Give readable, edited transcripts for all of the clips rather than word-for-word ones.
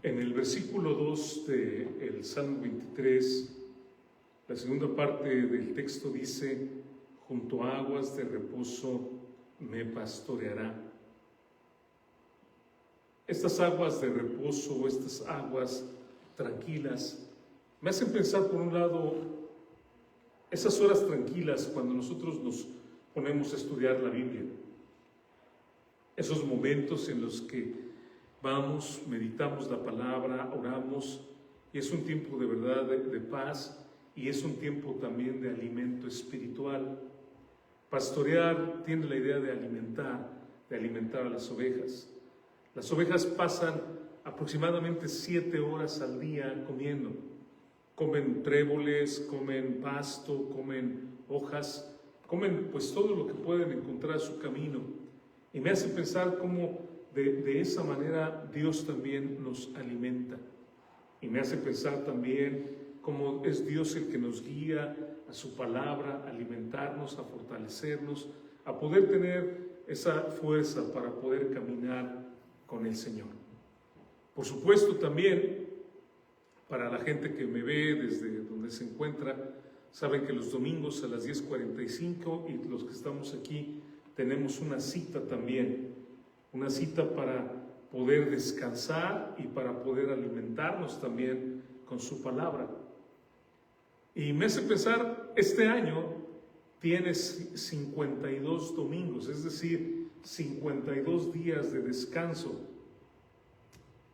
En el versículo 2 del Salmo 23, la segunda parte del texto dice: junto a aguas de reposo me pastoreará. Estas aguas de reposo, estas aguas tranquilas, me hacen pensar, por un lado, esas horas tranquilas cuando nosotros nos ponemos a estudiar la Biblia. Esos momentos en los que vamos, meditamos la palabra, oramos, y es un tiempo de verdad de paz, y es un tiempo también de alimento espiritual. Pastorear tiene la idea de alimentar a las ovejas. Las ovejas pasan aproximadamente 7 horas al día comiendo. Comen tréboles, comen pasto, comen hojas, comen pues todo lo que pueden encontrar a su camino. Y me hace pensar cómo de esa manera Dios también nos alimenta. Y me hace pensar también cómo es Dios el que nos guía a su palabra, a alimentarnos, a fortalecernos, a poder tener esa fuerza para poder caminar con el Señor. Por supuesto también, para la gente que me ve desde donde se encuentra, saben que los domingos a las 10:45 y los que estamos aquí tenemos una cita también, una cita para poder descansar y para poder alimentarnos también con su palabra. Y me hace pensar, este año tienes 52 domingos, es decir, 52 días de descanso.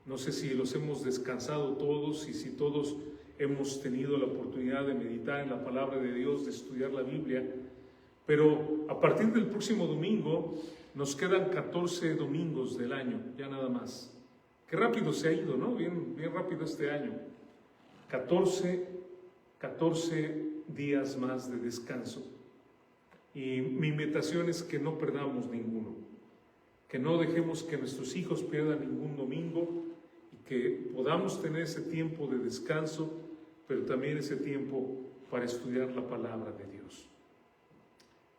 No sé si los hemos descansado todos y si todos hemos tenido la oportunidad de meditar en la palabra de Dios, de estudiar la Biblia, pero a partir del próximo domingo nos quedan 14 domingos del año, ya nada más. Qué rápido se ha ido, ¿no? Bien rápido este año. 14 días más de descanso. Y mi invitación es que no perdamos ninguno, que no dejemos que nuestros hijos pierdan ningún domingo y que podamos tener ese tiempo de descanso, pero también ese tiempo para estudiar la palabra de Dios.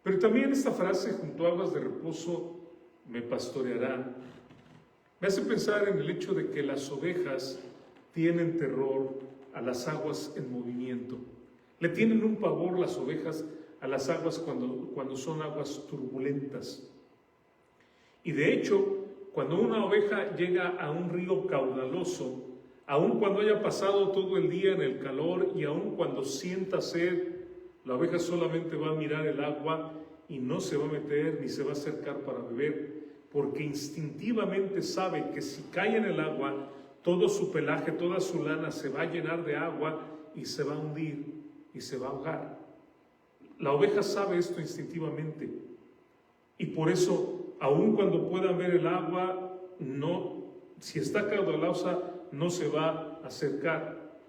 Pero también esta frase, junto a aguas de reposo me pastoreará, me hace pensar en el hecho de que las ovejas tienen terror a las aguas en movimiento. Le tienen un pavor las ovejas a las aguas cuando son aguas turbulentas. Y de hecho, cuando una oveja llega a un río caudaloso, aun cuando haya pasado todo el día en el calor y aun cuando sienta sed, la oveja solamente va a mirar el agua y no se va a meter ni se va a acercar para beber, porque instintivamente sabe que si cae en el agua, todo su pelaje, toda su lana se va a llenar de agua y se va a hundir y se va a ahogar. La oveja sabe esto instintivamente y por eso, aun cuando puedan ver el agua, si está caudalosa, no se va a acercar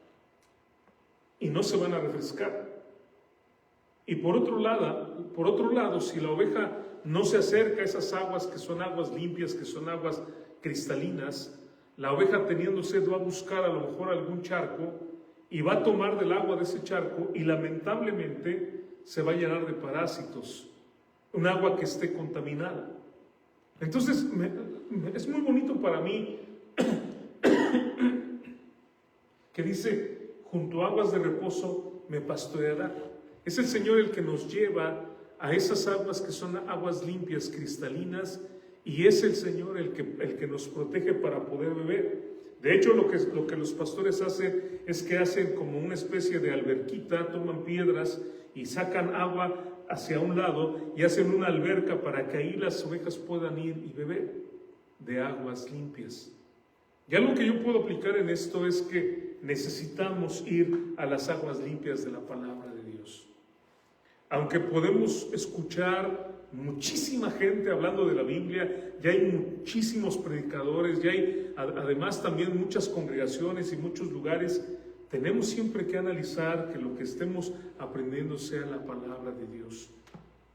y no se van a refrescar. Y por otro lado, si la oveja no se acerca a esas aguas que son aguas limpias, que son aguas cristalinas, la oveja teniendo sed va a buscar a lo mejor algún charco y va a tomar del agua de ese charco y lamentablemente se va a llenar de parásitos, un agua que esté contaminada. Entonces, es muy bonito para mí que dice, junto a aguas de reposo me pastoreará. Es el Señor el que nos lleva a esas aguas que son aguas limpias, cristalinas, y es el Señor el que nos protege para poder beber. De hecho, lo que los pastores hacen es que hacen como una especie de alberquita, toman piedras y sacan agua hacia un lado y hacen una alberca para que ahí las ovejas puedan ir y beber de aguas limpias. Y algo que yo puedo aplicar en esto es que necesitamos ir a las aguas limpias de la palabra de Dios. Aunque podemos escuchar muchísima gente hablando de la Biblia, ya hay muchísimos predicadores, ya hay además también muchas congregaciones y muchos lugares, tenemos siempre que analizar que lo que estemos aprendiendo sea la palabra de Dios,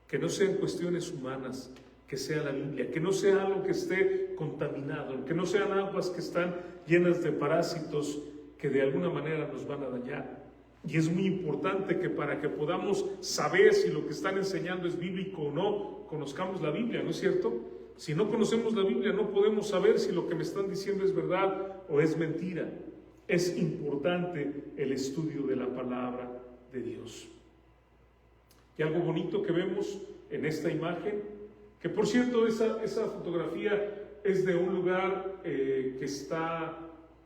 que no sean cuestiones humanas, que sea la Biblia, que no sea algo que esté contaminado, que no sean aguas que están llenas de parásitos que de alguna manera nos van a dañar. Y es muy importante que para que podamos saber si lo que están enseñando es bíblico o no, conozcamos la Biblia, ¿no es cierto? si no conocemos la Biblia, no podemos saber si lo que me están diciendo es verdad o es mentira. Es importante el estudio de la palabra de Dios. Y algo bonito que vemos en esta imagen, que por cierto esa fotografía es de un lugar que está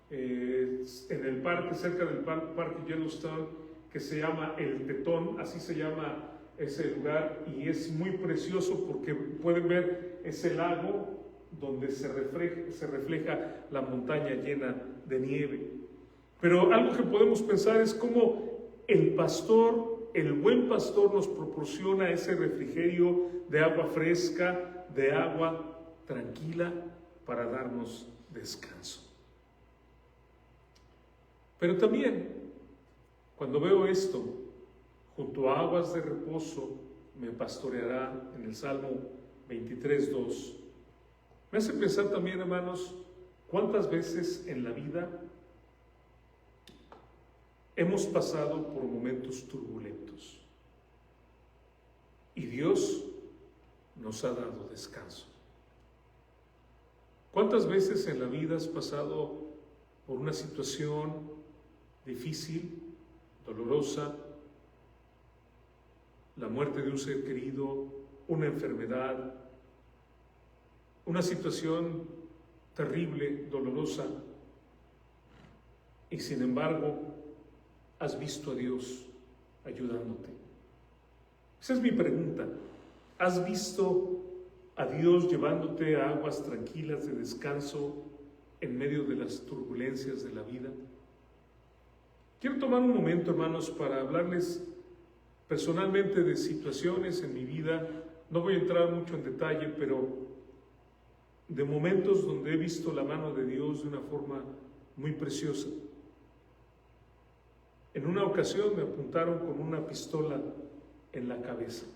en el parque, cerca del parque Yellowstone, que se llama El Tetón, así se llama ese lugar, y es muy precioso porque pueden ver ese lago donde se refleja la montaña llena de nieve. Pero algo que podemos pensar es cómo el buen pastor nos proporciona ese refrigerio de agua fresca, de agua tranquila para darnos descanso. Pero también, cuando veo esto, junto a aguas de reposo me pastoreará, en el Salmo 23:2, me hace pensar también, hermanos, cuántas veces en la vida hemos pasado por momentos turbulentos y Dios nos ha dado descanso. ¿Cuántas veces en la vida has pasado por una situación difícil, dolorosa, la muerte de un ser querido, una enfermedad, una situación terrible, dolorosa, y sin embargo has visto a Dios ayudándote? Esa es mi pregunta. ¿Has visto a Dios llevándote a aguas tranquilas de descanso en medio de las turbulencias de la vida? Quiero tomar un momento, hermanos, para hablarles personalmente de situaciones en mi vida. No voy a entrar mucho en detalle, pero de momentos donde he visto la mano de Dios de una forma muy preciosa. En una ocasión me apuntaron con una pistola en la cabeza.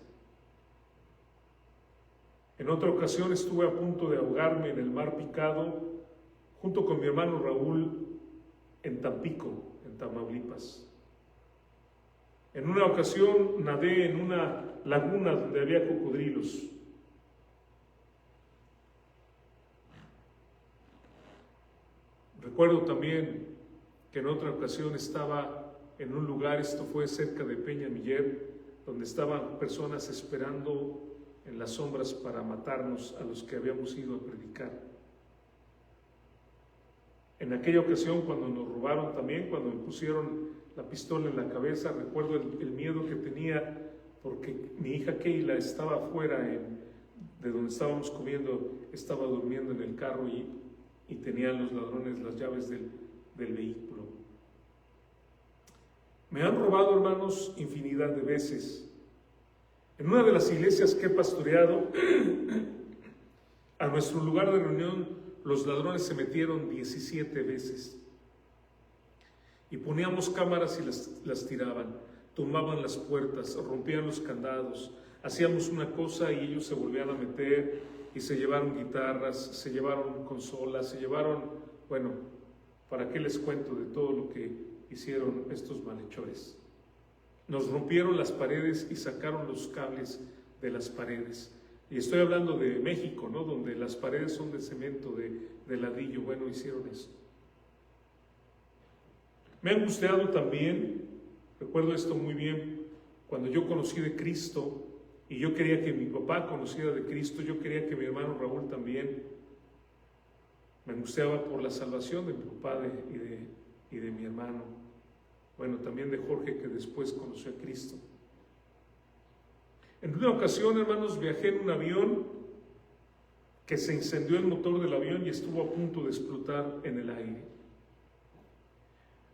En otra ocasión estuve a punto de ahogarme en el mar Picado junto con mi hermano Raúl en Tampico, en Tamaulipas. En una ocasión nadé en una laguna donde había cocodrilos. Recuerdo también que en otra ocasión estaba en un lugar, esto fue cerca de Peña Miller, donde estaban personas esperando en las sombras para matarnos a los que habíamos ido a predicar. En aquella ocasión, cuando nos robaron también, cuando me pusieron la pistola en la cabeza, recuerdo el miedo que tenía porque mi hija Keila estaba afuera de donde estábamos comiendo, estaba durmiendo en el carro y tenían los ladrones las llaves del vehículo. Me han robado, hermanos, infinidad de veces. En una de las iglesias que he pastoreado, a nuestro lugar de reunión, los ladrones se metieron 17 veces. Y poníamos cámaras y las tiraban, tumbaban las puertas, rompían los candados, hacíamos una cosa y ellos se volvían a meter y se llevaron guitarras, se llevaron consolas, se llevaron, bueno, ¿para qué les cuento de todo lo que hicieron estos malhechores? Nos rompieron las paredes y sacaron los cables de las paredes. Y estoy hablando de México, ¿no? Donde las paredes son de cemento, de ladrillo. Bueno, hicieron eso. Me ha angustiado también, recuerdo esto muy bien, cuando yo conocí de Cristo y yo quería que mi papá conociera de Cristo, yo quería que mi hermano Raúl también. Me angustiaba por la salvación de mi papá y de mi hermano. Bueno, también de Jorge, que después conoció a Cristo. En una ocasión, hermanos, viajé en un avión que se incendió el motor del avión y estuvo a punto de explotar en el aire.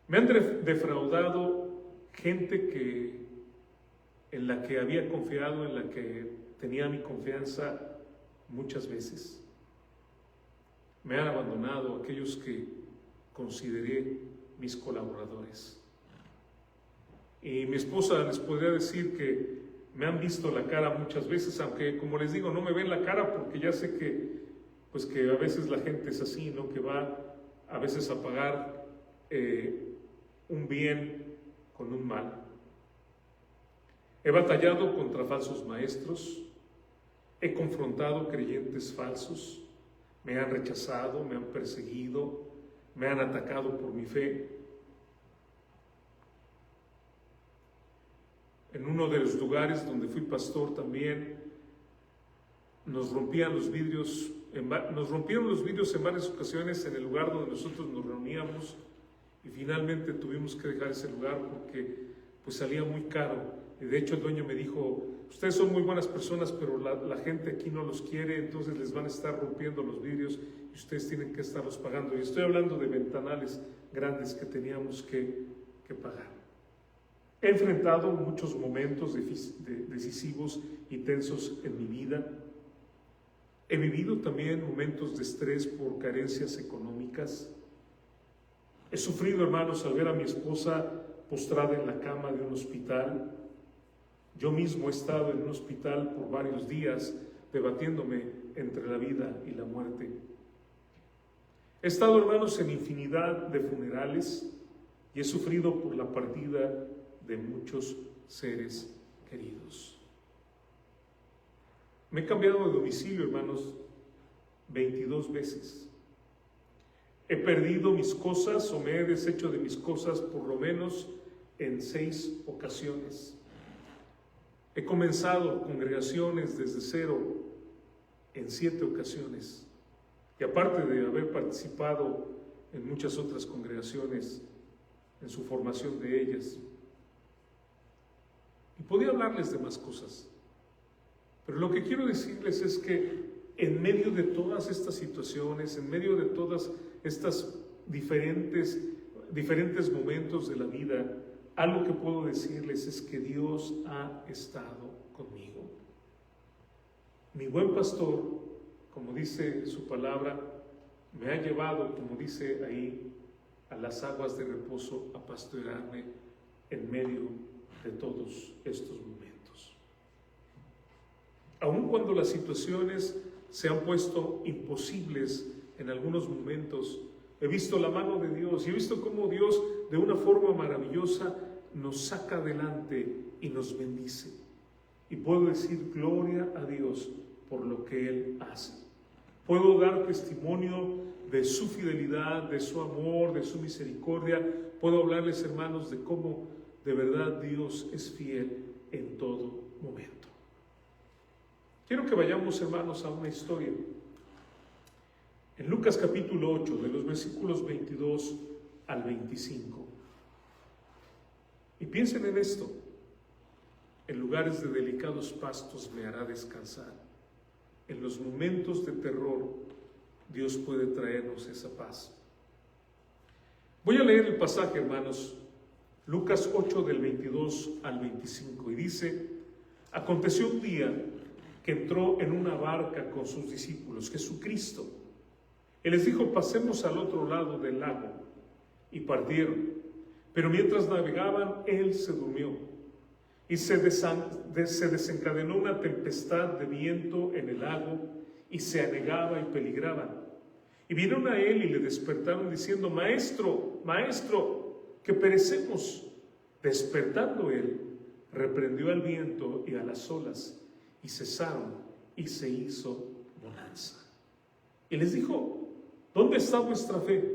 Me han defraudado gente en la que había confiado, en la que tenía mi confianza muchas veces. Me han abandonado aquellos que consideré mis colaboradores. Y mi esposa les podría decir que me han visto la cara muchas veces, aunque, como les digo, no me ven la cara porque ya sé que a veces la gente es así, ¿no? Que va a veces a pagar un bien con un mal. He batallado contra falsos maestros, He confrontado creyentes falsos, me han rechazado, me han perseguido, me han atacado por mi fe. En uno de los lugares donde fui pastor también nos rompieron los vidrios en varias ocasiones en el lugar donde nosotros nos reuníamos, y finalmente tuvimos que dejar ese lugar porque pues salía muy caro. Y de hecho el dueño me dijo: ustedes son muy buenas personas, pero la gente aquí no los quiere, entonces les van a estar rompiendo los vidrios y ustedes tienen que estarlos pagando. Y estoy hablando de ventanales grandes que teníamos que pagar. He enfrentado muchos momentos decisivos y tensos en mi vida. He vivido también momentos de estrés por carencias económicas. He sufrido, hermanos, al ver a mi esposa postrada en la cama de un hospital. Yo mismo he estado en un hospital por varios días debatiéndome entre la vida y la muerte. He estado, hermanos, en infinidad de funerales y he sufrido por la partida de muchos seres queridos. Me he cambiado de domicilio, hermanos, 22 veces. He perdido mis cosas o me he deshecho de mis cosas por lo menos en 6 ocasiones. He comenzado congregaciones desde cero en 7 ocasiones. Y aparte de haber participado en muchas otras congregaciones, en su formación de ellas. Y podía hablarles de más cosas. Pero lo que quiero decirles es que en medio de todas estas situaciones, en medio de todas estas diferentes momentos de la vida, algo que puedo decirles es que Dios ha estado conmigo. Mi buen pastor, como dice su palabra, me ha llevado, como dice ahí, a las aguas de reposo a pastorearme en medio de todos estos momentos. Aun cuando las situaciones se han puesto imposibles en algunos momentos, he visto la mano de Dios y he visto cómo Dios de una forma maravillosa nos saca adelante y nos bendice. Y puedo decir gloria a Dios por lo que Él hace. Puedo dar testimonio de su fidelidad, de su amor, de su misericordia. Puedo hablarles, hermanos, de cómo de verdad Dios es fiel en todo momento. Quiero que vayamos, hermanos, a una historia. En Lucas capítulo 8, de los versículos 22 al 25. Y piensen en esto: en lugares de delicados pastos me hará descansar. En los momentos de terror, Dios puede traernos esa paz. Voy a leer el pasaje, hermanos, Lucas 8 del 22 al 25, y dice: aconteció un día que entró en una barca con sus discípulos, Jesucristo. Él les dijo: pasemos al otro lado del lago, y partieron. Pero mientras navegaban, Él se durmió, y se desencadenó una tempestad de viento en el lago, y se anegaba y peligraba. Y vinieron a Él y le despertaron diciendo: Maestro, Maestro, que perecemos. Despertando Él, reprendió al viento y a las olas, y cesaron, y se hizo bonanza. Y les dijo: ¿dónde está vuestra fe?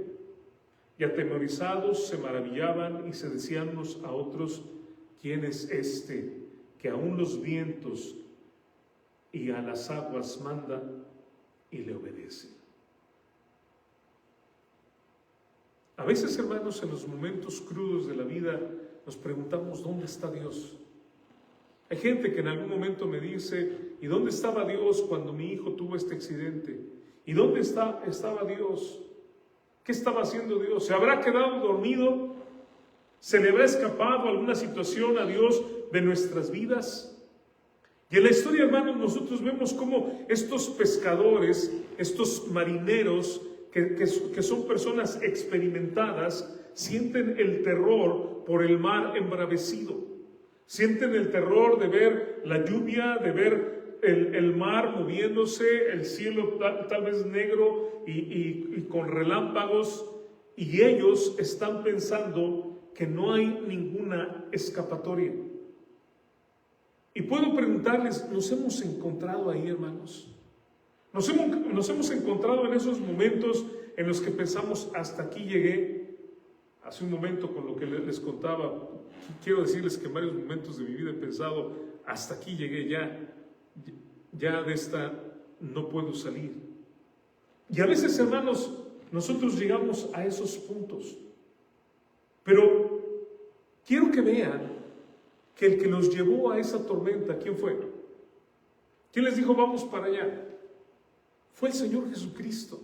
Y atemorizados se maravillaban y se decían unos a otros: ¿quién es este que aún los vientos y a las aguas manda y le obedece? A veces, hermanos, en los momentos crudos de la vida nos preguntamos: ¿dónde está Dios? Hay gente que en algún momento me dice: ¿y dónde estaba Dios cuando mi hijo tuvo este accidente? ¿Y dónde estaba Dios? ¿Qué estaba haciendo Dios? ¿Se habrá quedado dormido? ¿Se le habrá escapado alguna situación a Dios de nuestras vidas? Y en la historia, hermanos, nosotros vemos cómo estos pescadores, estos marineros, que son personas experimentadas, sienten el terror por el mar embravecido. Sienten el terror de ver la lluvia, de ver el mar moviéndose, el cielo tal vez negro y con relámpagos, y ellos están pensando que no hay ninguna escapatoria. Y puedo preguntarles, ¿nos hemos encontrado ahí, hermanos? Nos hemos encontrado en esos momentos en los que pensamos, hasta aquí llegué. Hace un momento con lo que les contaba, quiero decirles que en varios momentos de mi vida he pensado, hasta aquí llegué, ya de esta no puedo salir. Y a veces, hermanos, nosotros llegamos a esos puntos. Pero quiero que vean que el que nos llevó a esa tormenta, ¿quién fue? ¿Quién les dijo, vamos para allá? Fue el Señor Jesucristo.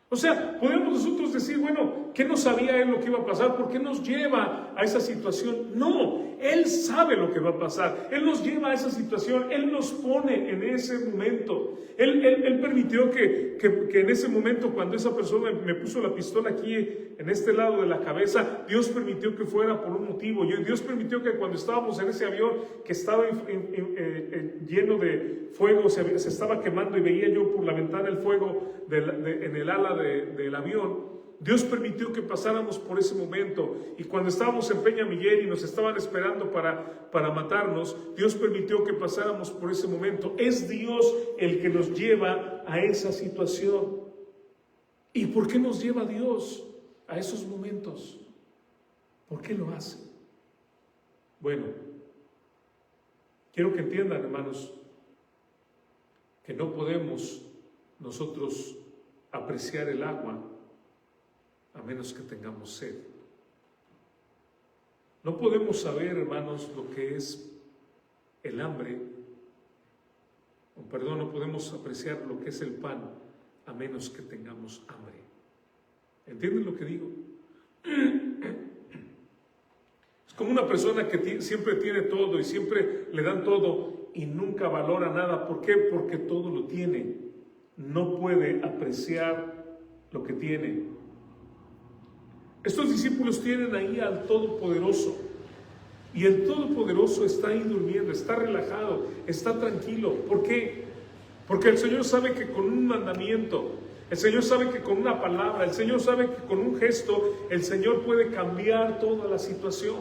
O sea, podemos nosotros decir, bueno, ¿qué no sabía Él lo que iba a pasar? ¿Por qué nos lleva a esa situación? No, Él sabe lo que va a pasar. Él nos lleva a esa situación. Él nos pone en ese momento. Él permitió que en ese momento, cuando esa persona me puso la pistola aquí en este lado de la cabeza, Dios permitió que fuera por un motivo. Dios permitió que cuando estábamos en ese avión que estaba lleno de fuego, se estaba quemando y veía yo por la ventana el fuego en el ala del avión, Dios permitió que pasáramos por ese momento. Y cuando estábamos en Peña Miguel y nos estaban esperando para matarnos, Dios permitió que pasáramos por ese momento. Es Dios el que nos lleva a esa situación. ¿Y por qué nos lleva Dios a esos momentos? ¿Por qué lo hace? Bueno, quiero que entiendan, hermanos, que no podemos nosotros apreciar el agua a menos que tengamos sed. No podemos saber, hermanos, lo que es el hambre, no podemos apreciar lo que es el pan a menos que tengamos hambre. ¿Entienden lo que digo? Es como una persona que siempre tiene todo y siempre le dan todo y nunca valora nada. ¿Por qué? Porque todo lo tiene. No puede apreciar lo que tiene. Estos discípulos tienen ahí al Todopoderoso, y el Todopoderoso está ahí durmiendo, está relajado, está tranquilo. ¿Por qué? Porque el Señor sabe que con un mandamiento, el Señor sabe que con una palabra, el Señor sabe que con un gesto, el Señor puede cambiar toda la situación.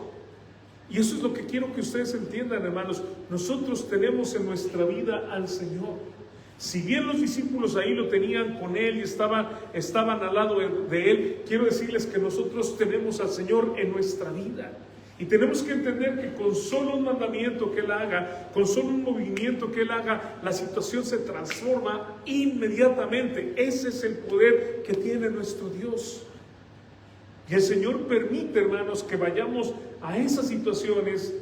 Y eso es lo que quiero que ustedes entiendan, hermanos. Nosotros tenemos en nuestra vida al Señor. Si bien los discípulos ahí lo tenían con Él y estaban al lado de Él, quiero decirles que nosotros tenemos al Señor en nuestra vida. Y tenemos que entender que con solo un mandamiento que Él haga, con solo un movimiento que Él haga, la situación se transforma inmediatamente. Ese es el poder que tiene nuestro Dios. Y el Señor permite, hermanos, que vayamos a esas situaciones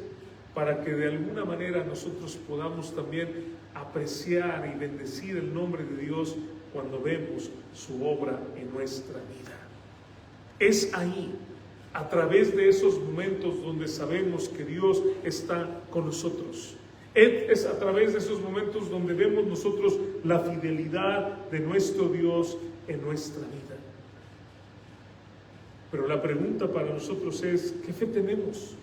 para que de alguna manera nosotros podamos también apreciar y bendecir el nombre de Dios cuando vemos su obra en nuestra vida. Es ahí, a través de esos momentos donde sabemos que Dios está con nosotros. Es a través de esos momentos donde vemos nosotros la fidelidad de nuestro Dios en nuestra vida. Pero la pregunta para nosotros es, ¿qué fe tenemos?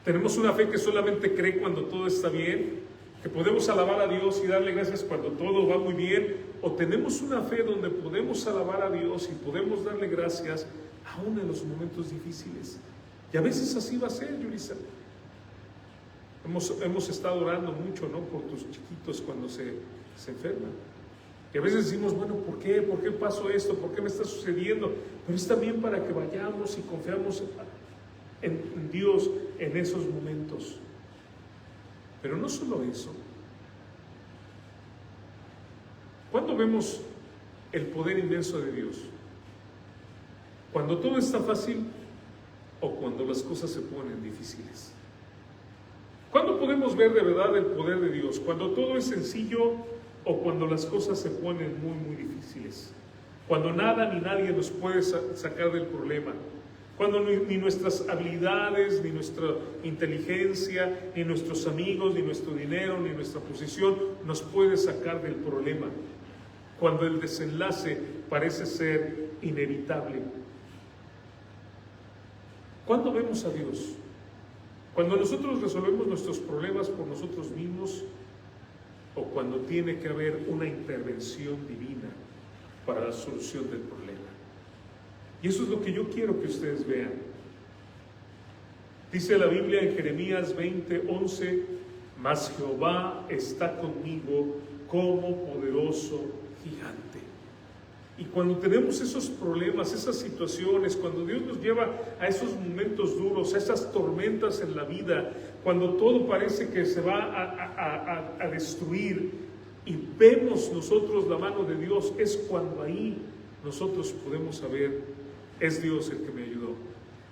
¿Tenemos una fe que solamente cree cuando todo está bien? ¿Que podemos alabar a Dios y darle gracias cuando todo va muy bien? ¿O tenemos una fe donde podemos alabar a Dios y podemos darle gracias aún en los momentos difíciles? Y a veces así va a ser, Yulisa. Hemos estado orando mucho, ¿no?, por tus chiquitos cuando se enferman. Y a veces decimos, bueno, ¿por qué? ¿Por qué pasó esto? ¿Por qué me está sucediendo? Pero es también para que vayamos y confiamos en Dios en esos momentos. Pero no solo eso. ¿Cuándo vemos el poder inmenso de Dios? ¿Cuando todo está fácil o cuando las cosas se ponen difíciles? ¿Cuándo podemos ver de verdad el poder de Dios? ¿Cuando todo es sencillo o cuando las cosas se ponen muy, muy difíciles? Cuando nada ni nadie nos puede sacar del problema. Cuando ni nuestras habilidades, ni nuestra inteligencia, ni nuestros amigos, ni nuestro dinero, ni nuestra posición nos puede sacar del problema. Cuando el desenlace parece ser inevitable. ¿Cuándo vemos a Dios? Cuando nosotros resolvemos nuestros problemas por nosotros mismos, o cuando tiene que haber una intervención divina para la solución del problema. Y eso es lo que yo quiero que ustedes vean. Dice la Biblia en Jeremías 20:11, mas Jehová está conmigo como poderoso gigante. Y cuando tenemos esos problemas, esas situaciones, cuando Dios nos lleva a esos momentos duros, a esas tormentas en la vida, cuando todo parece que se va a destruir y vemos nosotros la mano de Dios, es cuando ahí nosotros podemos saber, es Dios el que me ayudó.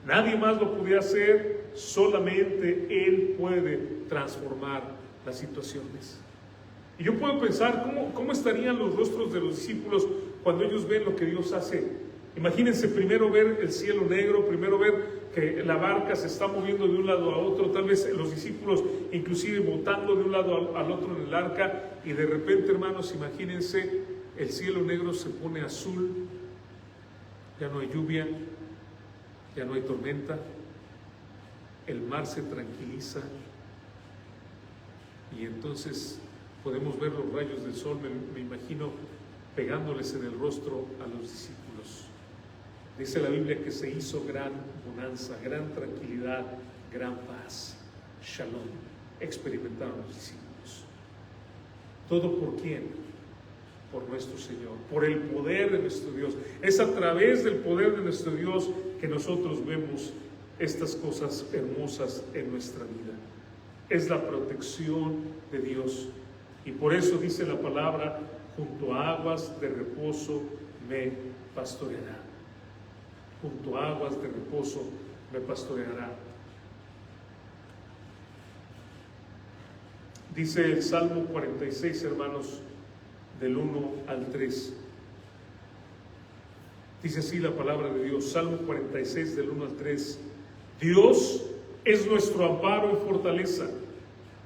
Nadie más lo podía hacer, solamente Él puede transformar las situaciones. Y yo puedo pensar, ¿cómo estarían los rostros de los discípulos cuando ellos ven lo que Dios hace? Imagínense primero ver el cielo negro, primero ver que la barca se está moviendo de un lado a otro, tal vez los discípulos inclusive botando de un lado al otro en el arca, y de repente, hermanos, imagínense, el cielo negro se pone azul, ya no hay lluvia, ya no hay tormenta, el mar se tranquiliza, y entonces podemos ver los rayos del sol, me imagino, pegándoles en el rostro a los discípulos. Dice la Biblia que se hizo gran bonanza, gran tranquilidad, gran paz. Shalom. Experimentaron los discípulos. ¿Todo por quién? Por nuestro Señor, por el poder de nuestro Dios. Es a través del poder de nuestro Dios que nosotros vemos estas cosas hermosas en nuestra vida. Es la protección de Dios. Y por eso dice la palabra, junto a aguas de reposo me pastoreará. Junto a aguas de reposo me pastoreará. Dice el Salmo 46, hermanos, del 1 al 3. Dice así la palabra de Dios, Salmo 46, del 1 al 3. Dios es nuestro amparo y fortaleza,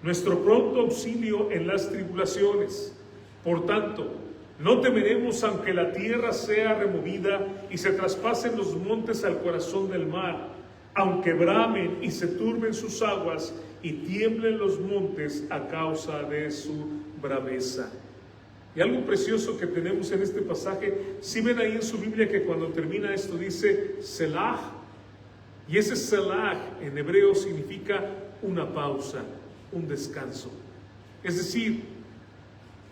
nuestro pronto auxilio en las tribulaciones. Por tanto, no temeremos aunque la tierra sea removida y se traspasen los montes al corazón del mar, aunque bramen y se turben sus aguas y tiemblen los montes a causa de su braveza. Y algo precioso que tenemos en este pasaje, si ven ahí en su Biblia que cuando termina esto dice Selah, y ese Selah en hebreo significa una pausa, un descanso. Es decir,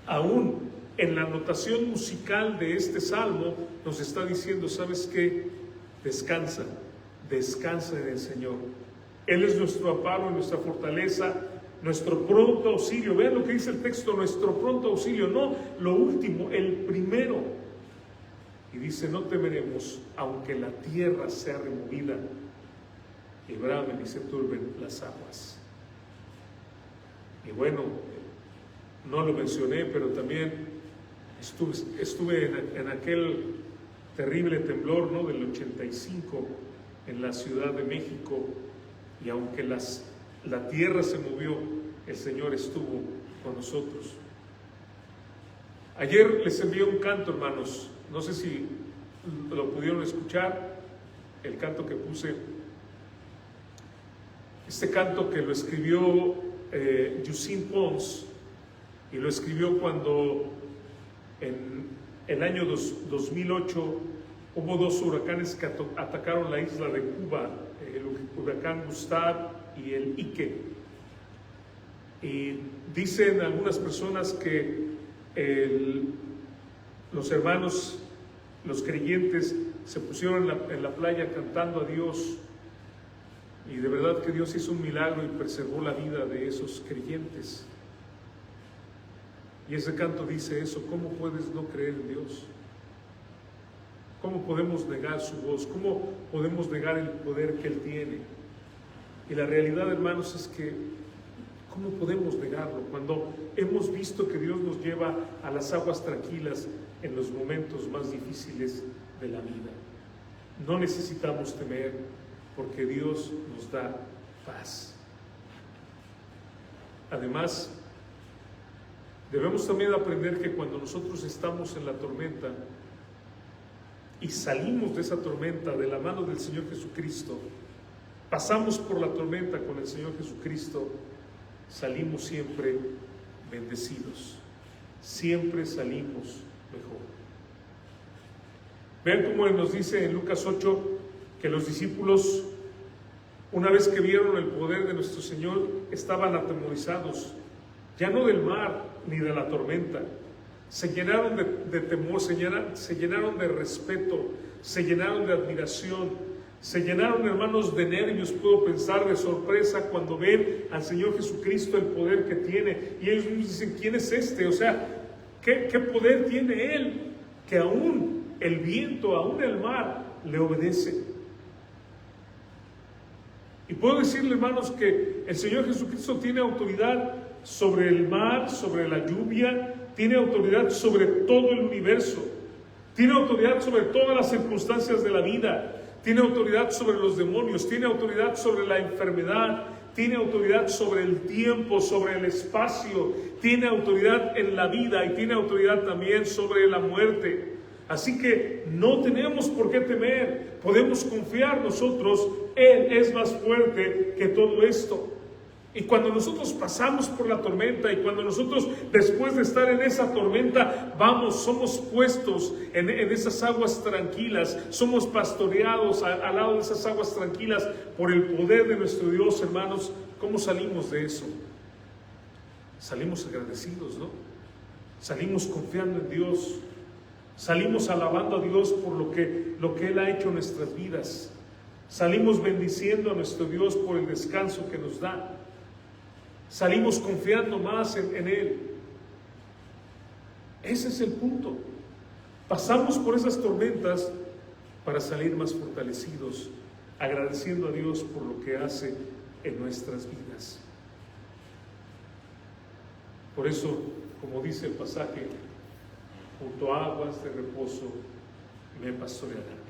aún en la notación musical de este salmo nos está diciendo, ¿sabes qué? Descansa, descansa en el Señor. Él es nuestro amparo, nuestra fortaleza, nuestro pronto auxilio. Vean lo que dice el texto, nuestro pronto auxilio, no lo último, el primero. Y dice, no temeremos, aunque la tierra sea removida y bramen y se turben las aguas. Y bueno, no lo mencioné, pero también estuve en aquel terrible temblor, ¿no?, del 85 en la Ciudad de México, y aunque la tierra se movió, el Señor estuvo con nosotros. Ayer les envié un canto, hermanos, no sé si lo pudieron escuchar, el canto que puse. Este canto que lo escribió Yusin Pons, y lo escribió cuando en el año 2008 hubo dos huracanes que atacaron la isla de Cuba, el huracán Gustav y el Ike. Y dicen algunas personas que los hermanos, los creyentes, se pusieron en la playa cantando a Dios, y de verdad que Dios hizo un milagro y preservó la vida de esos creyentes. Y ese canto dice eso: ¿cómo puedes no creer en Dios? ¿Cómo podemos negar su voz? ¿Cómo podemos negar el poder que Él tiene? Y la realidad, hermanos, es que ¿cómo podemos negarlo cuando hemos visto que Dios nos lleva a las aguas tranquilas en los momentos más difíciles de la vida? No necesitamos temer, porque Dios nos da paz. Además, debemos también aprender que cuando nosotros estamos en la tormenta y salimos de esa tormenta de la mano del Señor Jesucristo, pasamos por la tormenta con el Señor Jesucristo, salimos siempre bendecidos, siempre salimos mejor. Vean cómo nos dice en Lucas 8 que los discípulos Una vez que vieron el poder de nuestro Señor, estaban atemorizados, ya no del mar ni de la tormenta. Se llenaron de temor, se llenaron de respeto, se llenaron de admiración, se llenaron, hermanos, de nervios, puedo pensar, de sorpresa cuando ven al Señor Jesucristo, el poder que tiene. Y ellos mismos dicen, ¿quién es este? O sea, ¿qué poder tiene Él? Que aún el viento, aún el mar le obedece. Y puedo decirle, hermanos, que el Señor Jesucristo tiene autoridad sobre el mar, sobre la lluvia, tiene autoridad sobre todo el universo, tiene autoridad sobre todas las circunstancias de la vida, tiene autoridad sobre los demonios, tiene autoridad sobre la enfermedad, tiene autoridad sobre el tiempo, sobre el espacio, tiene autoridad en la vida y tiene autoridad también sobre la muerte. Así que no tenemos por qué temer, podemos confiar nosotros, Él es más fuerte que todo esto. Y cuando nosotros pasamos por la tormenta y cuando nosotros después de estar en esa tormenta somos puestos en esas aguas tranquilas, somos pastoreados al lado de esas aguas tranquilas por el poder de nuestro Dios, hermanos, ¿cómo salimos de eso? Salimos agradecidos, ¿no? Salimos confiando en Dios, salimos alabando a Dios por lo que Él ha hecho en nuestras vidas, salimos bendiciendo a nuestro Dios por el descanso que nos da. Salimos confiando más en Él. Ese es el punto. Pasamos por esas tormentas para salir más fortalecidos, agradeciendo a Dios por lo que hace en nuestras vidas. Por eso, como dice el pasaje, junto a aguas de reposo me pastorearán.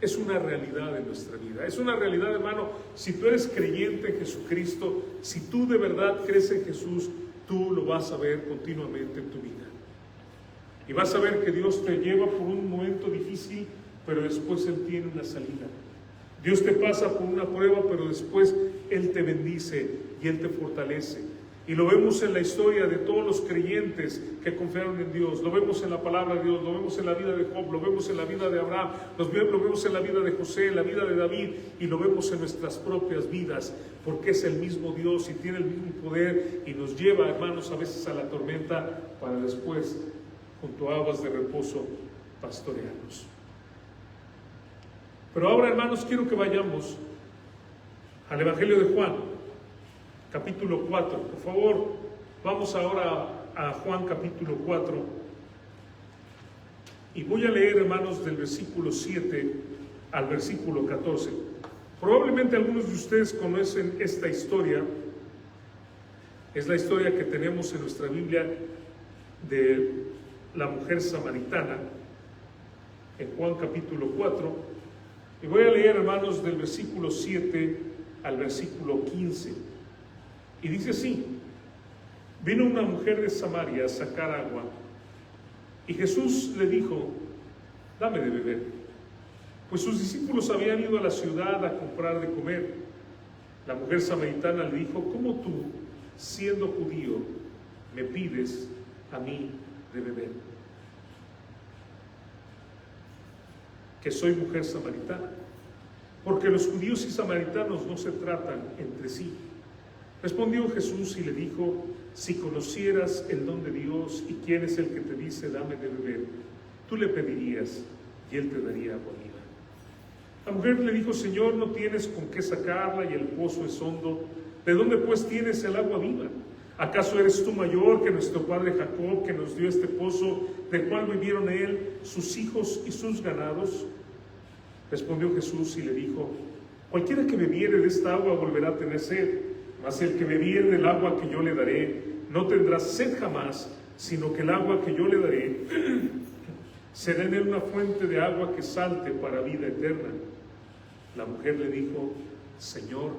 Es una realidad en nuestra vida, es una realidad, hermano. Si tú eres creyente en Jesucristo, si tú de verdad crees en Jesús, tú lo vas a ver continuamente en tu vida. Y vas a ver que Dios te lleva por un momento difícil, pero después Él tiene una salida. Dios te pasa por una prueba, pero después Él te bendice y Él te fortalece. Y lo vemos en la historia de todos los creyentes que confiaron en Dios. Lo vemos en la palabra de Dios, lo vemos en la vida de Job, lo vemos en la vida de Abraham, lo vemos en la vida de José, en la vida de David, y lo vemos en nuestras propias vidas, porque es el mismo Dios y tiene el mismo poder y nos lleva, hermanos, a veces a la tormenta para después, junto a aguas de reposo, pastorearnos. Pero ahora, hermanos, quiero que vayamos al Evangelio de Juan, capítulo 4. Por favor, vamos ahora a Juan capítulo 4. Y voy a leer, hermanos, del versículo 7 al versículo 14. Probablemente algunos de ustedes conocen esta historia. Es la historia que tenemos en nuestra Biblia de la mujer samaritana, en Juan capítulo 4. Y voy a leer, hermanos, del versículo 7 al versículo 15. Y dice así: vino una mujer de Samaria a sacar agua, y Jesús le dijo, dame de beber, pues sus discípulos habían ido a la ciudad a comprar de comer. La mujer samaritana le dijo, ¿cómo tú, siendo judío, me pides a mí de beber? Que soy mujer samaritana, porque los judíos y samaritanos no se tratan entre sí. Respondió Jesús y le dijo, si conocieras el don de Dios y quién es el que te dice dame de beber, tú le pedirías y él te daría agua viva. La mujer le dijo, Señor, no tienes con qué sacarla y el pozo es hondo. ¿De dónde pues tienes el agua viva? ¿Acaso eres tú mayor que nuestro padre Jacob, que nos dio este pozo, del cual vivieron él, sus hijos y sus ganados? Respondió Jesús y le dijo, cualquiera que bebiere de esta agua volverá a tener sed. Mas el que bebiere del agua que yo le daré, no tendrá sed jamás, sino que el agua que yo le daré será en él una fuente de agua que salte para vida eterna. La mujer le dijo, Señor,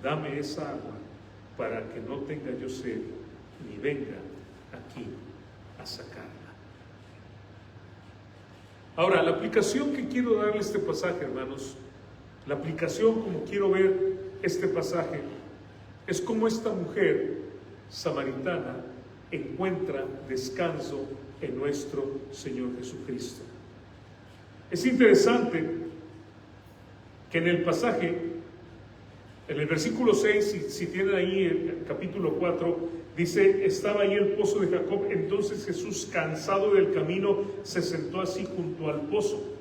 dame esa agua, para que no tenga yo sed, ni venga aquí a sacarla. Ahora, la aplicación que quiero darle a este pasaje, hermanos, la aplicación como quiero ver este pasaje, es como esta mujer samaritana encuentra descanso en nuestro Señor Jesucristo. Es interesante que en el pasaje En el versículo 6, si tienen ahí el capítulo 4, dice, estaba ahí el pozo de Jacob, entonces Jesús, cansado del camino, se sentó así junto al pozo.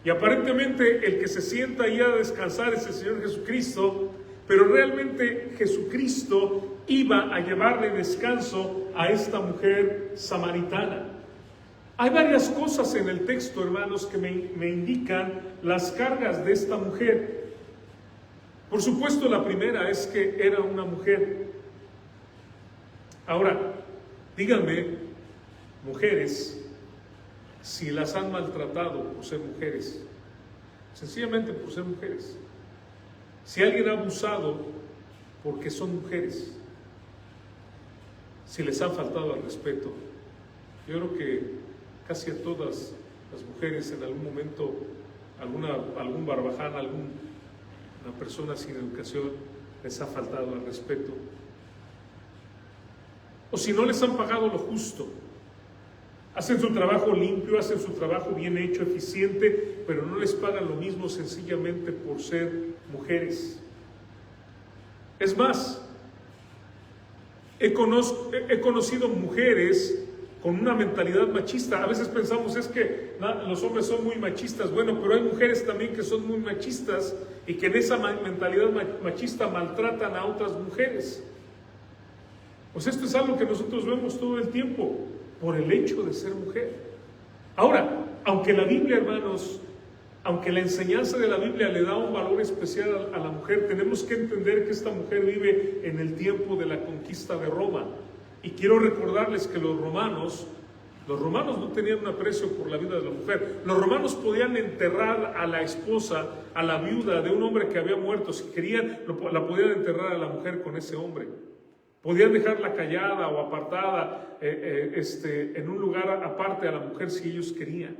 Y aparentemente el que se sienta ahí a descansar es el Señor Jesucristo, pero realmente Jesucristo iba a llevarle descanso a esta mujer samaritana. Hay varias cosas en el texto, hermanos, que me indican las cargas de esta mujer. Por supuesto, la primera es que era una mujer. Ahora, díganme, mujeres, si las han maltratado por ser mujeres, sencillamente por ser mujeres. Si alguien ha abusado porque son mujeres, si les ha faltado al respeto, yo creo que casi a todas las mujeres en algún momento, algún barbaján, una persona sin educación les ha faltado al respeto. O si no les han pagado lo justo. Hacen su trabajo limpio, hacen su trabajo bien hecho, eficiente, pero no les pagan lo mismo sencillamente por ser mujeres. Es más, he conocido mujeres con una mentalidad machista. A veces pensamos es que los hombres son muy machistas. Bueno, pero hay mujeres también que son muy machistas y que en esa mentalidad machista maltratan a otras mujeres. Pues esto es algo que nosotros vemos todo el tiempo por el hecho de ser mujer. Ahora, aunque la Biblia, hermanos, aunque la enseñanza de la Biblia le da un valor especial a la mujer, tenemos que entender que esta mujer vive en el tiempo de la conquista de Roma. Y quiero recordarles que los romanos no tenían un aprecio por la vida de la mujer. Los romanos podían enterrar a la esposa, a la viuda de un hombre que había muerto. Si querían, la podían enterrar a la mujer con ese hombre. Podían dejarla callada o apartada en un lugar aparte a la mujer si ellos querían.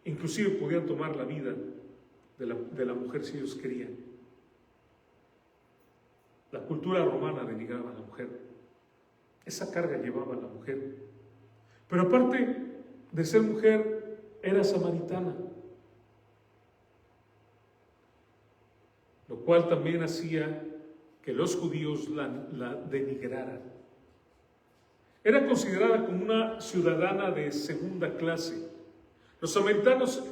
Inclusive podían tomar la vida de la mujer si ellos querían. La cultura romana denigraba a la mujer. Esa carga llevaba a la mujer. Pero aparte de ser mujer, era samaritana. Lo cual también hacía que los judíos la denigraran. Era considerada como una ciudadana de segunda clase. Los samaritanos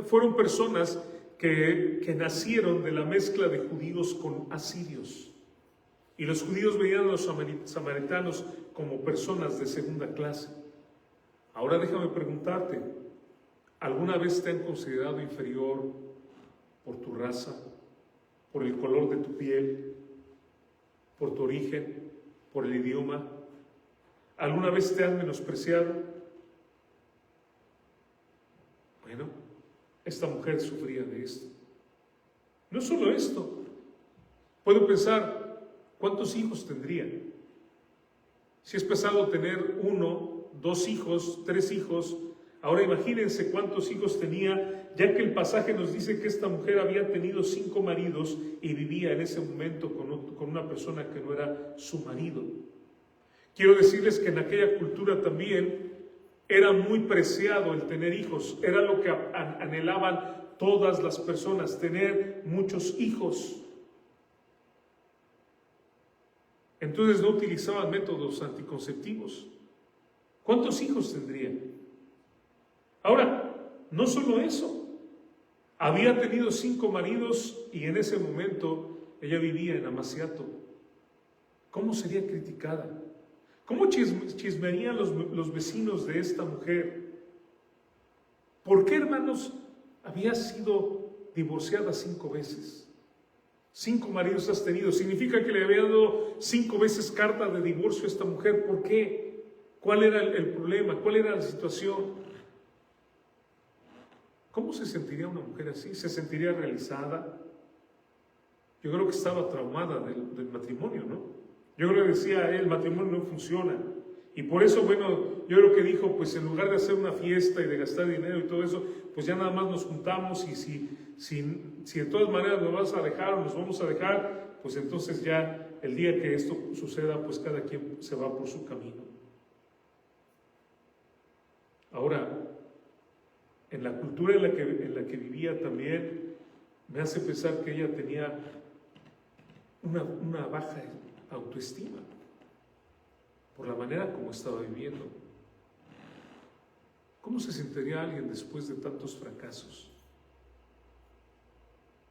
fueron personas que nacieron de la mezcla de judíos con asirios. Y los judíos veían a los samaritanos como personas de segunda clase. Ahora déjame preguntarte, ¿alguna vez te han considerado inferior por tu raza, por el color de tu piel, por tu origen, por el idioma? ¿Alguna vez te han menospreciado? Bueno, esta mujer sufría de esto. No solo esto, puedo pensar, ¿cuántos hijos tendría? Si es pesado tener 1, 2 hijos, 3 hijos, ahora imagínense cuántos hijos tenía, ya que el pasaje nos dice que esta mujer había tenido 5 maridos y vivía en ese momento con una persona que no era su marido. Quiero decirles que en aquella cultura también era muy preciado el tener hijos, era lo que anhelaban todas las personas, tener muchos hijos. Entonces no utilizaban métodos anticonceptivos. ¿Cuántos hijos tendrían? Ahora, no solo eso, había tenido 5 maridos y en ese momento ella vivía en Amaciato. ¿Cómo sería criticada? ¿Cómo chismearían los vecinos de esta mujer? ¿Por qué, hermanos, había sido divorciada 5 veces? 5 maridos has tenido. Significa que le había dado 5 veces carta de divorcio a esta mujer. ¿Por qué? ¿Cuál era el problema? ¿Cuál era la situación? ¿Cómo se sentiría una mujer así? ¿Se sentiría realizada? Yo creo que estaba traumada del matrimonio, ¿no? Yo creo que decía, el matrimonio no funciona. Y por eso, bueno, yo creo que dijo, pues en lugar de hacer una fiesta y de gastar dinero y todo eso, pues ya nada más nos juntamos y si de todas maneras nos vas a dejar o nos vamos a dejar, pues entonces ya el día que esto suceda, pues cada quien se va por su camino. Ahora, en la cultura en la que vivía también, me hace pensar que ella tenía una baja autoestima por la manera como estaba viviendo. ¿Cómo se sentiría alguien después de tantos fracasos?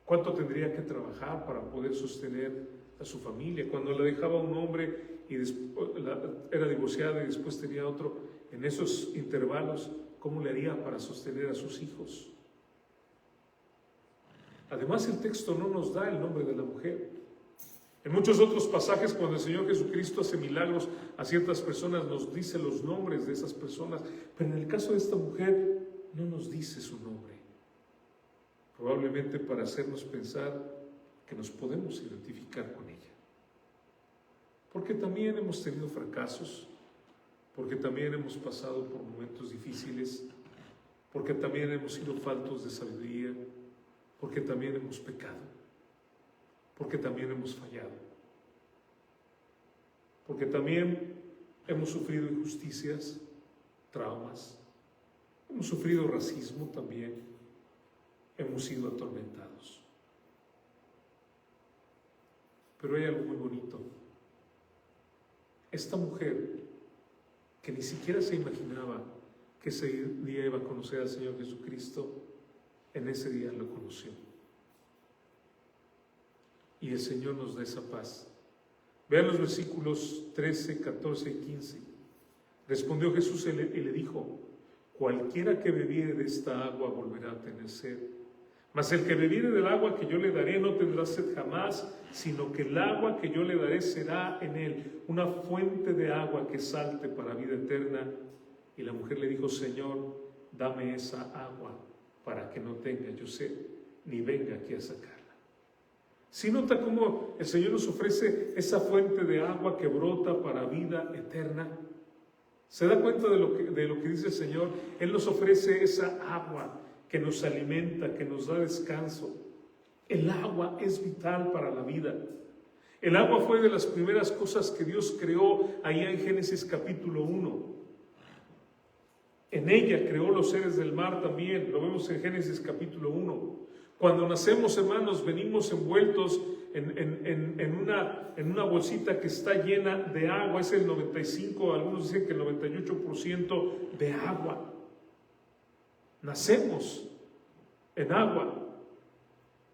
¿Cuánto tendría que trabajar para poder sostener a su familia? Cuando la dejaba un hombre y era divorciada y después tenía otro, en esos intervalos, ¿cómo le haría para sostener a sus hijos? Además, el texto no nos da el nombre de la mujer. En muchos otros pasajes, cuando el Señor Jesucristo hace milagros a ciertas personas, nos dice los nombres de esas personas, pero en el caso de esta mujer no nos dice su nombre. Probablemente para hacernos pensar que nos podemos identificar con ella. Porque también hemos tenido fracasos, porque también hemos pasado por momentos difíciles, porque también hemos sido faltos de sabiduría, porque también hemos pecado, porque también hemos fallado, porque también hemos sufrido injusticias, traumas, hemos sufrido racismo también, hemos sido atormentados. Pero hay algo muy bonito. Esta mujer, que ni siquiera se imaginaba que ese día iba a conocer al Señor Jesucristo, en ese día lo conoció. Y el Señor nos da esa paz. Vean los versículos 13, 14 y 15. Respondió Jesús y le dijo: cualquiera que bebiere de esta agua volverá a tener sed. Mas el que bebiere del agua que yo le daré no tendrá sed jamás, sino que el agua que yo le daré será en él una fuente de agua que salte para vida eterna. Y la mujer le dijo: Señor, dame esa agua para que no tenga yo sed, ni venga aquí a sacarla. ¿Sí nota cómo el Señor nos ofrece esa fuente de agua que brota para vida eterna? ¿Se da cuenta de lo que dice el Señor? Él nos ofrece esa agua que nos alimenta, que nos da descanso. El agua es vital para la vida. El agua fue de las primeras cosas que Dios creó allá en Génesis capítulo 1. En ella creó los seres del mar también, lo vemos en Génesis capítulo 1. Cuando nacemos, hermanos, venimos envueltos en una bolsita que está llena de agua, es el 95, algunos dicen que el 98% de agua. Nacemos en agua.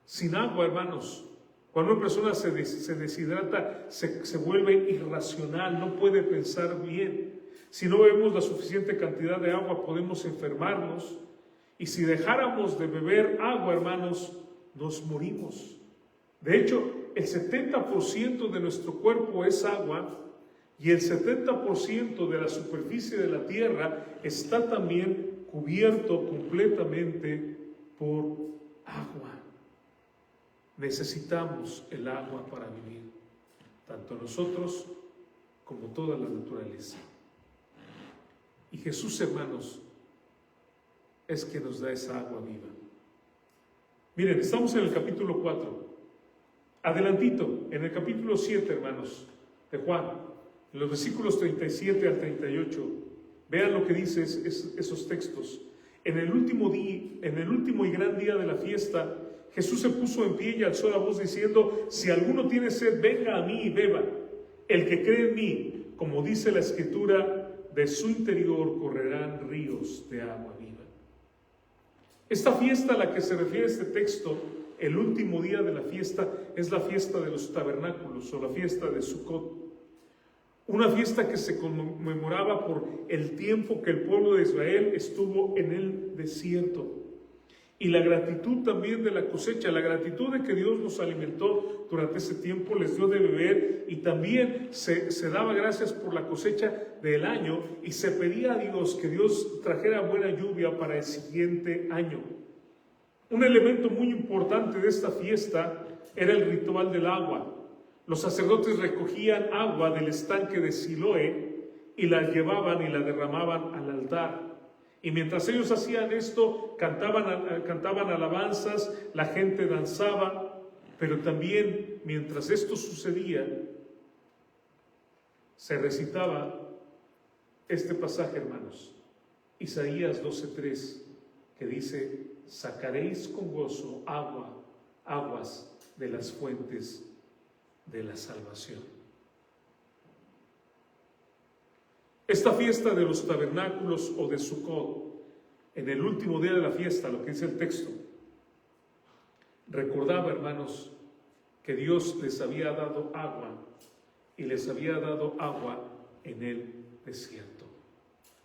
Sin agua, hermanos, cuando una persona se deshidrata, se vuelve irracional, no puede pensar bien. Si no bebemos la suficiente cantidad de agua, podemos enfermarnos. Y si dejáramos de beber agua, hermanos, nos morimos. De hecho, el 70% de nuestro cuerpo es agua y el 70% de la superficie de la tierra está también cubierto completamente por agua. Necesitamos el agua para vivir, tanto nosotros como toda la naturaleza. Y Jesús, hermanos, es quien nos da esa agua viva. Miren, estamos en el capítulo 4. Adelantito, en el capítulo 7, hermanos, de Juan, en los versículos 37 al 38, vean lo que dicen esos textos. En el último y gran día de la fiesta, Jesús se puso en pie y alzó la voz diciendo: si alguno tiene sed, venga a mí y beba. El que cree en mí, como dice la Escritura, de su interior correrán ríos de agua viva. Esta fiesta a la que se refiere este texto, el último día de la fiesta, es la fiesta de los tabernáculos o la fiesta de Sukkot. Una fiesta que se conmemoraba por el tiempo que el pueblo de Israel estuvo en el desierto. Y la gratitud también de la cosecha, la gratitud de que Dios nos alimentó durante ese tiempo, les dio de beber, y también se daba gracias por la cosecha del año y se pedía a Dios que Dios trajera buena lluvia para el siguiente año. Un elemento muy importante de esta fiesta era el ritual del agua. Los sacerdotes recogían agua del estanque de Siloé y la llevaban y la derramaban al altar. Y mientras ellos hacían esto, cantaban alabanzas, la gente danzaba, pero también mientras esto sucedía, se recitaba este pasaje, hermanos, Isaías 12:3, que dice: sacaréis con gozo aguas de las fuentes de la salvación. Esta fiesta de los tabernáculos o de Sucot, en el último día de la fiesta, lo que dice el texto, recordaba, hermanos, que Dios les había dado agua y les había dado agua en el desierto.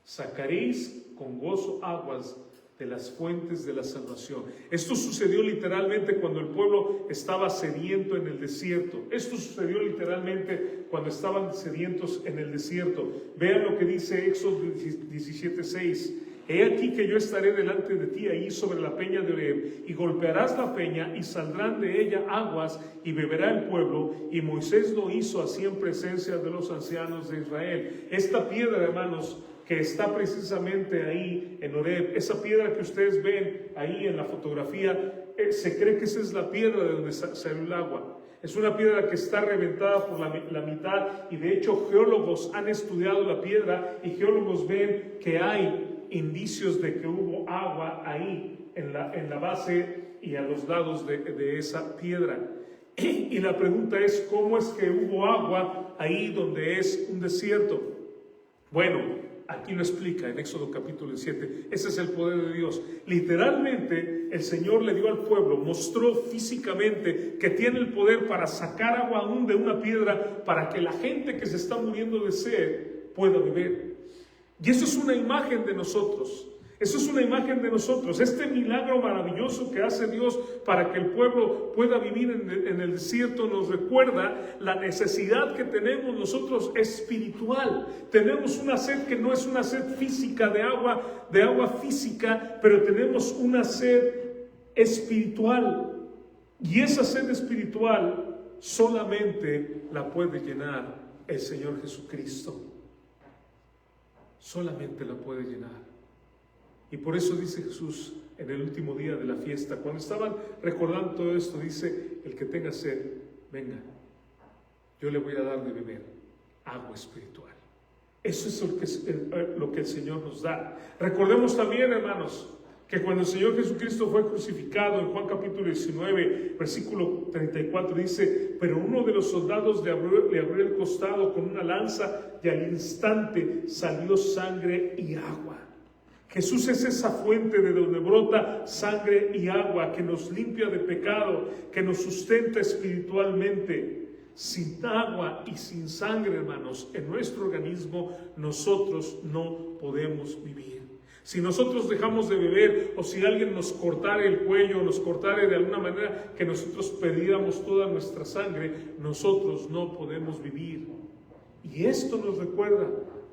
Sacaréis con gozo aguas de las fuentes de la salvación. Esto sucedió literalmente cuando el pueblo estaba sediento en el desierto. Esto sucedió literalmente cuando estaban sedientos en el desierto. Vean lo que dice Éxodo 17:6. He aquí que yo estaré delante de ti ahí sobre la peña de Oreb, y golpearás la peña, y saldrán de ella aguas, y beberá el pueblo. Y Moisés lo hizo así en presencia de los ancianos de Israel. Esta piedra, hermanos, que está precisamente ahí en Oreb, esa piedra que ustedes ven ahí en la fotografía, se cree que esa es la piedra de donde salió el agua. Es una piedra que está reventada por la mitad, y de hecho geólogos han estudiado la piedra, y geólogos ven que hay indicios de que hubo agua ahí en la base y a los lados de esa piedra. Y la pregunta es, ¿cómo es que hubo agua ahí donde es un desierto? Bueno, aquí lo explica en Éxodo capítulo 7. Ese es el poder de Dios. Literalmente el Señor le dio al pueblo, mostró físicamente que tiene el poder para sacar agua aún de una piedra, para que la gente que se está muriendo de sed pueda beber. Y eso es una imagen de nosotros. Eso es una imagen de nosotros. Este milagro maravilloso que hace Dios para que el pueblo pueda vivir en el desierto nos recuerda la necesidad que tenemos nosotros espiritual. Tenemos una sed que no es una sed física de agua física, pero tenemos una sed espiritual. Y esa sed espiritual solamente la puede llenar el Señor Jesucristo. Solamente la puede llenar. Y por eso dice Jesús en el último día de la fiesta, cuando estaban recordando todo esto, dice: el que tenga sed, venga, yo le voy a dar de beber agua espiritual. Eso es lo que el Señor nos da. Recordemos también, hermanos, que cuando el Señor Jesucristo fue crucificado, en Juan capítulo 19, versículo 34, dice: pero uno de los soldados le abrió el costado con una lanza, y al instante salió sangre y agua. Jesús es esa fuente de donde brota sangre y agua, que nos limpia de pecado, que nos sustenta espiritualmente. Sin agua y sin sangre, hermanos, en nuestro organismo, nosotros no podemos vivir. Si nosotros dejamos de beber, o si alguien nos cortara el cuello, nos cortara de alguna manera que nosotros perdiéramos toda nuestra sangre, nosotros no podemos vivir. Y esto nos recuerda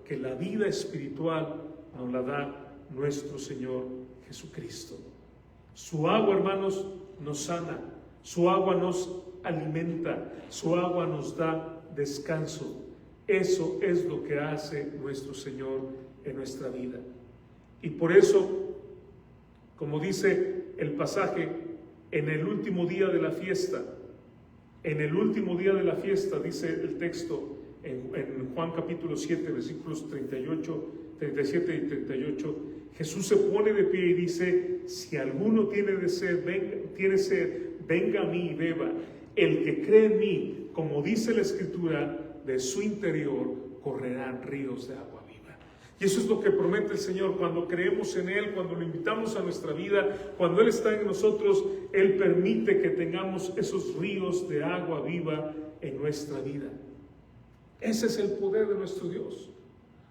que la vida espiritual nos la da nuestro Señor Jesucristo. Su agua, hermanos, nos sana. Su agua nos alimenta. Su agua nos da descanso. Eso es lo que hace nuestro Señor en nuestra vida. Y por eso, como dice el pasaje, en el último día de la fiesta, dice el texto en Juan capítulo 7, versículos 37 y 38, Jesús se pone de pie y dice: si alguno tiene sed, venga a mí y beba. El que cree en mí, como dice la Escritura, de su interior correrán ríos de agua viva. Y eso es lo que promete el Señor cuando creemos en Él, cuando lo invitamos a nuestra vida, cuando Él está en nosotros. Él permite que tengamos esos ríos de agua viva en nuestra vida. Ese es el poder de nuestro Dios.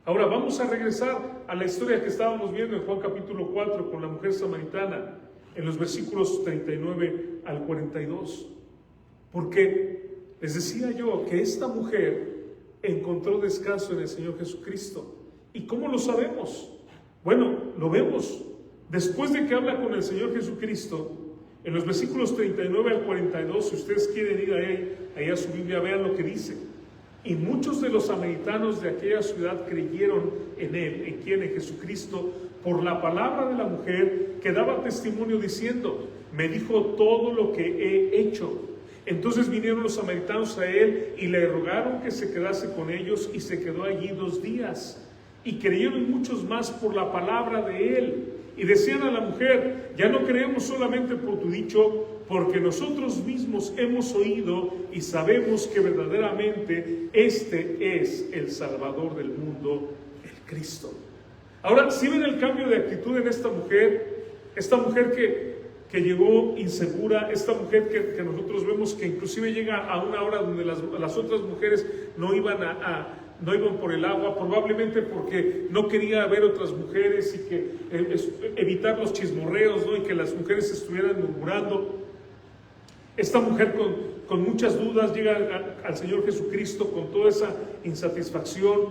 Ahora vamos a regresar a la historia que estábamos viendo en Juan capítulo 4 con la mujer samaritana, en los versículos 39 al 42. Porque les decía yo que esta mujer encontró descanso en el Señor Jesucristo. ¿Y cómo lo sabemos? Bueno, lo vemos. Después de que habla con el Señor Jesucristo, en los versículos 39 al 42, si ustedes quieren ir ahí a su Biblia, vean lo que dice. Y muchos de los samaritanos de aquella ciudad creyeron en Él, ¿en quién? En Jesucristo, por la palabra de la mujer que daba testimonio diciendo: me dijo todo lo que he hecho. Entonces vinieron los samaritanos a Él y le rogaron que se quedase con ellos, y se quedó allí 2 días. Y creyeron muchos más por la palabra de Él. y decían a la mujer: ya no creemos solamente por tu dicho, porque nosotros mismos hemos oído y sabemos que verdaderamente este es el Salvador del mundo, el Cristo. Ahora, ¿sí ven el cambio de actitud en esta mujer? Esta mujer que llegó insegura, esta mujer que nosotros vemos que inclusive llega a una hora donde las otras mujeres no iban por el agua, probablemente porque no quería ver otras mujeres y que evitar los chismorreos, ¿no? Y que las mujeres estuvieran murmurando. Esta mujer con muchas dudas llega al Señor Jesucristo con toda esa insatisfacción.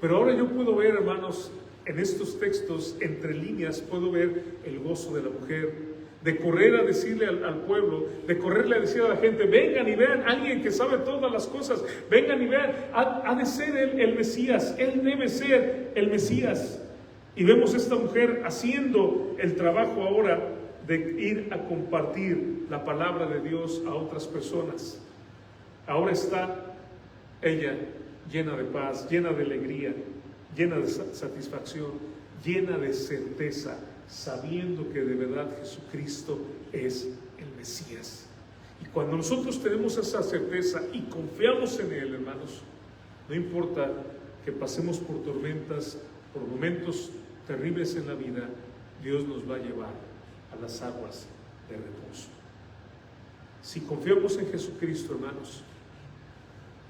Pero ahora yo puedo ver, hermanos, en estos textos, entre líneas, puedo ver el gozo de la mujer, de correr a decirle al pueblo, de correrle a decir a la gente: vengan y vean a alguien que sabe todas las cosas, vengan y vean, ha de ser el Mesías, él debe ser el Mesías. Y vemos a esta mujer haciendo el trabajo ahora de ir a compartir la palabra de Dios a otras personas. Ahora está ella llena de paz, llena de alegría, llena de satisfacción, llena de certeza, sabiendo que de verdad Jesucristo es el Mesías. Y cuando nosotros tenemos esa certeza y confiamos en Él, hermanos, no importa que pasemos por tormentas, por momentos terribles en la vida, Dios nos va a llevar a las aguas de reposo. Si confiamos en Jesucristo, hermanos,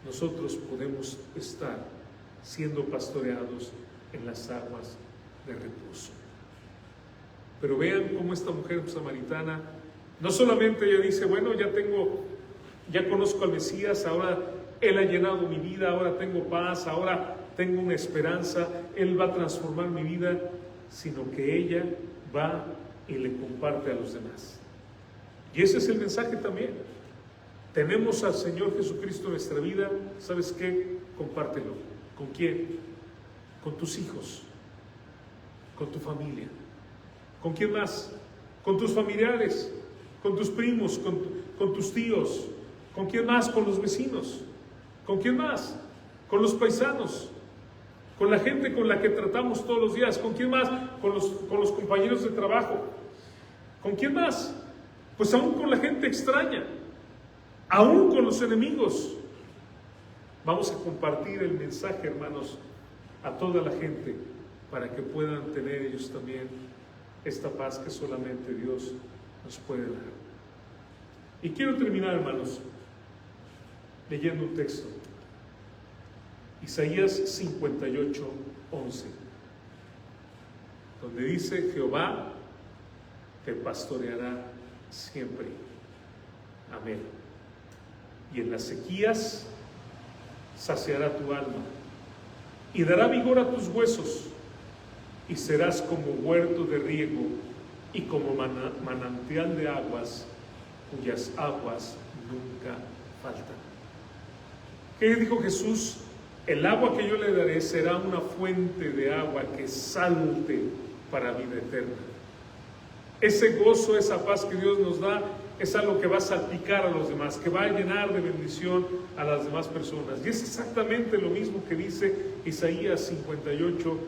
nosotros podemos estar siendo pastoreados en las aguas de reposo. Pero vean cómo esta mujer samaritana, no solamente ella dice: bueno, ya conozco al Mesías, ahora Él ha llenado mi vida, ahora tengo paz, ahora tengo una esperanza, Él va a transformar mi vida, sino que ella va y le comparte a los demás. Y ese es el mensaje también. Tenemos al Señor Jesucristo en nuestra vida, ¿sabes qué? Compártelo. ¿Con quién? Con tus hijos, con tu familia. ¿Con quién más? Con tus familiares, con tus primos, con tus tíos. ¿Con quién más? Con los vecinos. ¿Con quién más? Con los paisanos. Con la gente con la que tratamos todos los días. ¿Con quién más? Con los compañeros de trabajo. ¿Con quién más? Pues aún con la gente extraña. Aún con los enemigos. Vamos a compartir el mensaje, hermanos, a toda la gente, para que puedan tener ellos también esta paz que solamente Dios nos puede dar. Y quiero terminar, hermanos, leyendo un texto. Isaías 58, 11, donde dice: Jehová te pastoreará siempre. Amén. Y en las sequías saciará tu alma, y dará vigor a tus huesos, y serás como huerto de riego, y como manantial de aguas, cuyas aguas nunca faltan. ¿Qué dijo Jesús? El agua que yo le daré será una fuente de agua que salte para vida eterna. Ese gozo, esa paz que Dios nos da, es algo que va a salpicar a los demás, que va a llenar de bendición a las demás personas. Y es exactamente lo mismo que dice Isaías 58,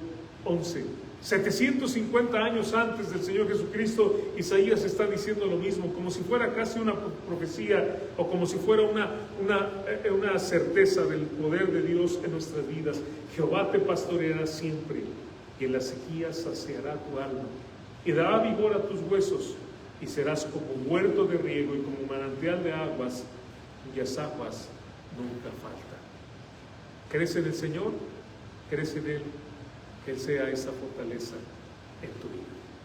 11. 750 años antes del Señor Jesucristo, Isaías está diciendo lo mismo, como si fuera casi una profecía, o como si fuera una certeza del poder de Dios en nuestras vidas. Jehová te pastoreará siempre, y en la sequía saciará tu alma, y dará vigor a tus huesos, y serás como huerto de riego y como manantial de aguas, cuyas aguas nunca faltan. ¿Crees en el Señor? ¿Crees en Él? Que Él sea esa fortaleza en tu vida.